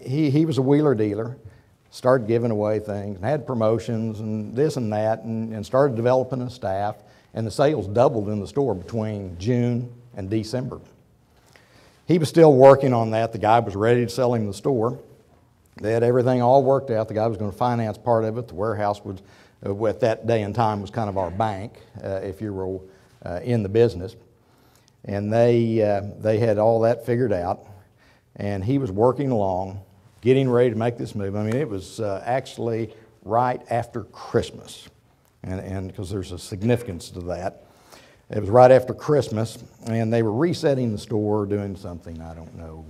he was a wheeler dealer, started giving away things, and had promotions and this and that, and started developing a staff, and the sales doubled in the store between June and December. He was still working on that. The guy was ready to sell him the store. They had everything all worked out. The guy was going to finance part of it. The warehouse was, at that day and time, was kind of our bank, if you were in the business. And they had all that figured out. And he was working along, getting ready to make this move. I mean, it was actually right after Christmas, and because there's a significance to that. It was right after Christmas, and they were resetting the store, doing something, I don't know,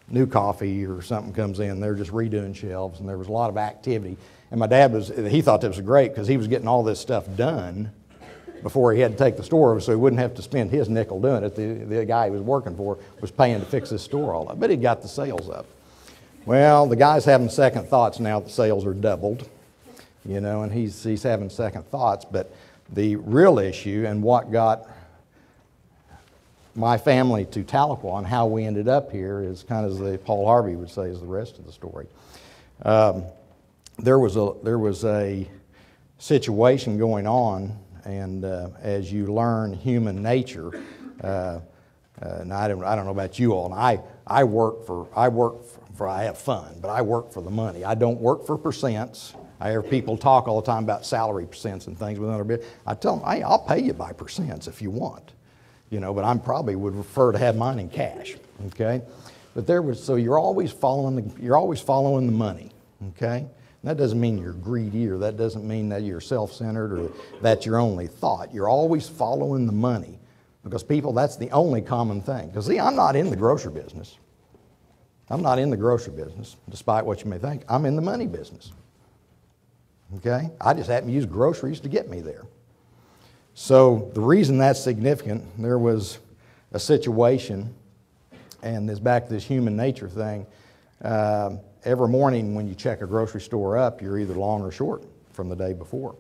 new coffee or something comes in. They're just redoing shelves, and there was a lot of activity. And my dad he thought this was great because he was getting all this stuff done before he had to take the store over, so he wouldn't have to spend his nickel doing it. The guy he was working for was paying to fix this store all up, but he got the sales up. Well, the guy's having second thoughts now that sales are doubled, you know, and he's having second thoughts. But the real issue and what got my family to Tahlequah and how we ended up here is kind of, as Paul Harvey would say, is the rest of the story. There was a situation going on, and as you learn human nature, and I don't know about you all, and I have fun, but I work for the money. I don't work for percents. I hear people talk all the time about salary percents and things with another bit. I tell them, hey, I'll pay you by percents if you want, you know, but I probably would prefer to have mine in cash, okay? But so you're always following the money, okay? And that doesn't mean you're greedy, or that doesn't mean that you're self-centered, or that's your only thought. You're always following the money, because people, that's the only common thing. Because see, I'm not in the grocery business. I'm not in the grocery business, despite what you may think. I'm in the money business. Okay? I just happen to use groceries to get me there. So the reason that's significant, there was a situation, and this back to this human nature thing. Every morning when you check a grocery store up, you're either long or short from the day before.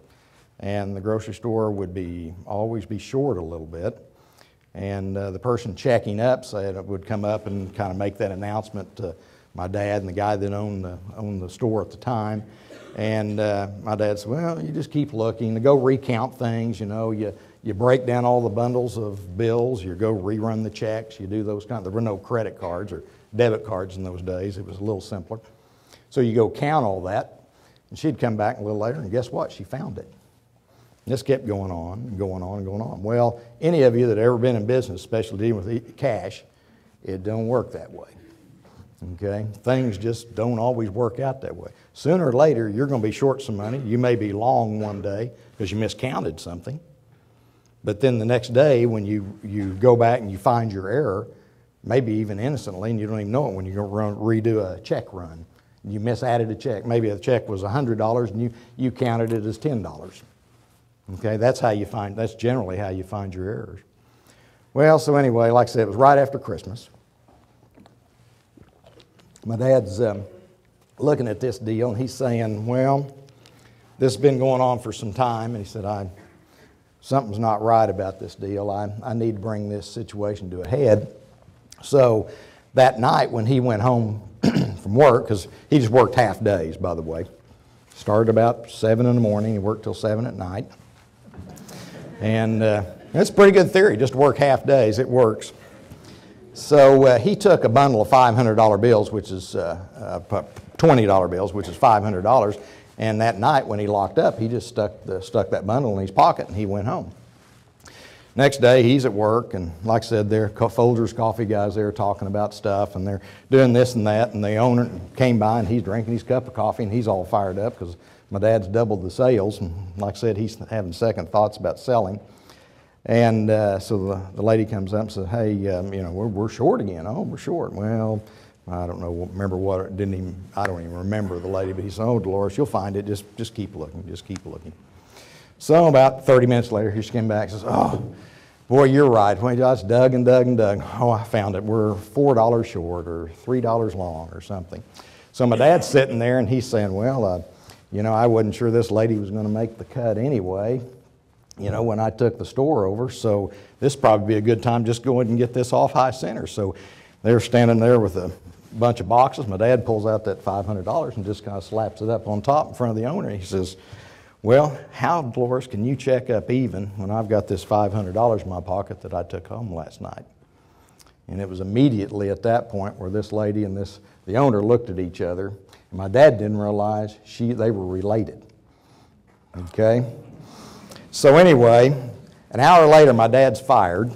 And the grocery store would always be short a little bit. And the person checking up would come up and kind of make that announcement to my dad and the guy that owned the store at the time. And my dad said, well, you just keep looking. To go recount things, you know, you break down all the bundles of bills, you go rerun the checks, you do those kinds. There were no credit cards or debit cards in those days. It was a little simpler. So you go count all that, and she'd come back a little later, and guess what? She found it. And this kept going on and going on and going on. Well, any of you that have ever been in business, especially dealing with cash, it don't work that way. Okay? Things just don't always work out that way. Sooner or later, you're going to be short some money. You may be long one day because you miscounted something. But then the next day, when you go back and you find your error, maybe even innocently, and you don't even know it, when you go redo a check run, you misadded a check. Maybe the check was $100 and you counted it as $10. Okay, that's generally how you find your errors. Well, so anyway, like I said, it was right after Christmas. My dad's looking at this deal, and he's saying, well, this has been going on for some time, and he said, something's not right about this deal. I need to bring this situation to a head. So that night when he went home from work, because he just worked half days, by the way. Started about 7 in the morning, he worked till 7 at night. And that's a pretty good theory, just to work half days. It works. So he took a bundle of $500 bills, which is $20 bills, which is $500. And that night when he locked up, he just stuck that bundle in his pocket and he went home. Next day, he's at work, and like I said, there are Folgers coffee guys there talking about stuff, and they're doing this and that, and the owner came by, and he's drinking his cup of coffee, and he's all fired up because my dad's doubled the sales, and like I said, he's having second thoughts about selling. And so the lady comes up and says, hey, you know, we're short again. Oh, we're short. Well, I don't know, I don't even remember the lady, but he said, oh, Dolores, you'll find it. Just keep looking, just keep looking. So about 30 minutes later, here she came back and says, oh, boy, you're right. We just dug and dug and dug. Oh, I found it. We're $4 short or $3 long or something. So my dad's sitting there, and he's saying, well, you know, I wasn't sure this lady was going to make the cut anyway, you know, when I took the store over. So this would probably be a good time just go ahead and get this off high center. So they're standing there with a bunch of boxes. My dad pulls out that $500 and just kind of slaps it up on top in front of the owner. He says, well, how, Dolores, can you check up even when I've got this $500 in my pocket that I took home last night? And it was immediately at that point where this lady and the owner looked at each other. And my dad didn't realize they were related. Okay? So anyway, an hour later, my dad's fired.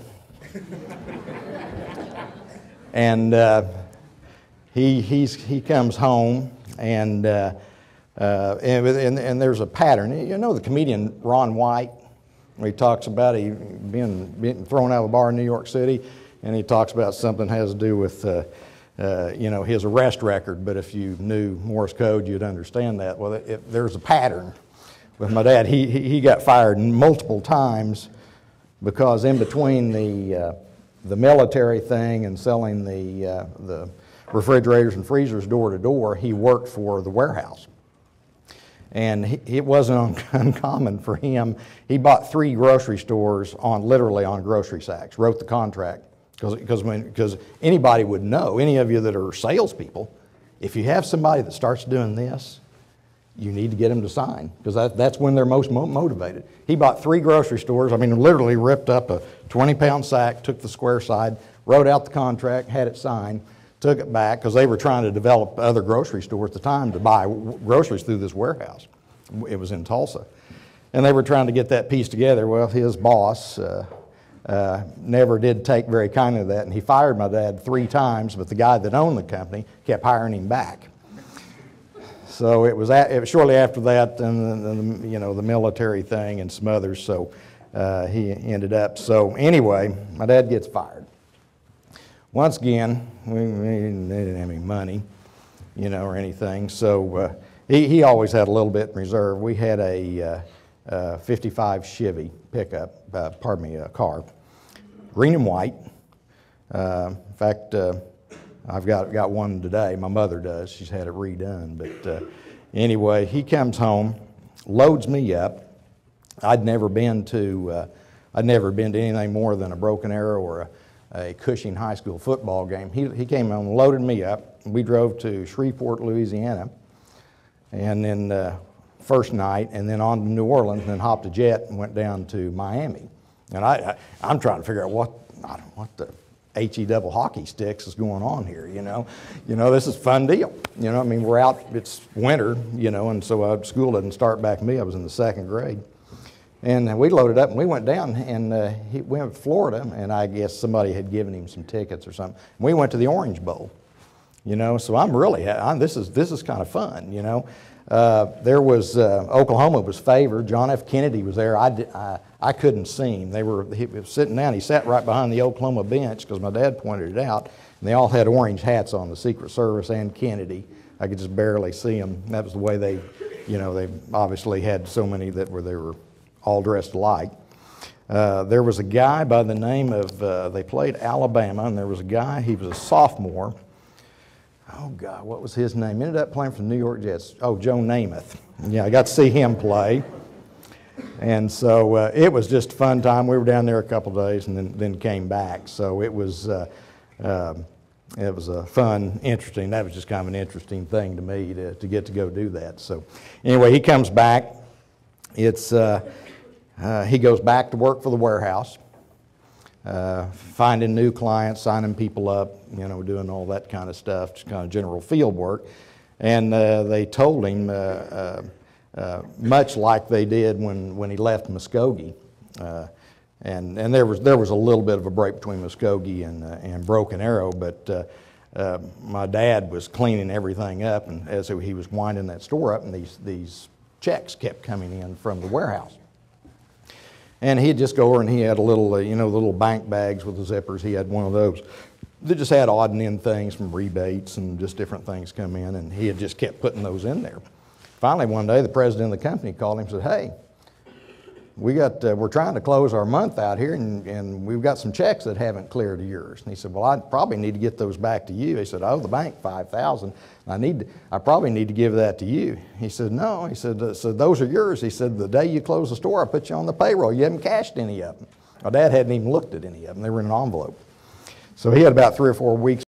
And he comes home, and there's a pattern. You know the comedian Ron White, where he talks about he being thrown out of a bar in New York City, and he talks about something that has to do with his arrest record. But if you knew Morse code, you'd understand that. Well, there's a pattern with my dad. He got fired multiple times because in between the military thing and selling the refrigerators and freezers door to door, he worked for the warehouse. And it wasn't uncommon for him. He bought 3 grocery stores literally on grocery sacks, wrote the contract. Because anybody would know, any of you that are salespeople, if you have somebody that starts doing this, you need to get them to sign, because that's when they're most motivated. He bought 3 grocery stores, literally ripped up a 20-pound sack, took the square side, wrote out the contract, had it signed, took it back, because they were trying to develop other grocery stores at the time to buy groceries through this warehouse. It was in Tulsa. And they were trying to get that piece together. Well, his boss never did take very kindly to that, and he fired my dad 3 times, but the guy that owned the company kept hiring him back. So it was shortly after that, and the military thing and some others. So he ended up. So anyway, my dad gets fired. Once again, we didn't have any money, or anything. So he always had a little bit in reserve. We had a 55 Chevy pickup, a car, green and white. In fact, I've got one today. My mother does. She's had it redone. But anyway, he comes home, loads me up. I'd never been to anything more than a Broken Arrow or a Cushing High School football game. He came home, loaded me up. We drove to Shreveport, Louisiana, and then first night, and then on to New Orleans, and then hopped a jet and went down to Miami. And I'm trying to figure out what the HE double hockey sticks is going on here, this is a fun deal. We're out, it's winter, and so school didn't start back to me. I was in the 2nd grade. And we loaded up and we went down, and we went to Florida, and I guess somebody had given him some tickets or something. We went to the Orange Bowl, so I'm really, this is kind of fun, There was, Oklahoma was favored. John F. Kennedy was there. I couldn't see him. He was sitting down. He sat right behind the Oklahoma bench because my dad pointed it out. And they all had orange hats on, the Secret Service and Kennedy. I could just barely see them. That was the way they obviously had so many they were all dressed alike. There was a guy by the name of, they played Alabama, and there was a guy, he was a sophomore. Oh, God, what was his name? Ended up playing for the New York Jets. Oh, Joe Namath. Yeah, I got to see him play. And so it was just a fun time. We were down there a couple of days and then came back. So it was a fun, interesting, that was just kind of an interesting thing to me to get to go do that. So anyway, he comes back. He goes back to work for the warehouse. Finding new clients, signing people up, doing all that kind of stuff, just kind of general field work. And they told him, much like they did when he left Muskogee, and there was a little bit of a break between Muskogee and Broken Arrow, but my dad was cleaning everything up, and as he was winding that store up, and these checks kept coming in from the warehouse. And he'd just go over and he had a little, the little bank bags with the zippers. He had one of those. They just had odd and end things from rebates and just different things come in, and he had just kept putting those in there. Finally, one day, the president of the company called him and said, "Hey, we're trying to close our month out here, and we've got some checks that haven't cleared of yours." And he said, "Well, I probably need to get those back to you." He said, "I owe the bank $5,000. I probably need to give that to you." He said, "No." He said, "So those are yours." He said, "The day you close the store, I put you on the payroll. You haven't cashed any of them." My dad hadn't even looked at any of them. They were in an envelope. So he had about 3 or 4 weeks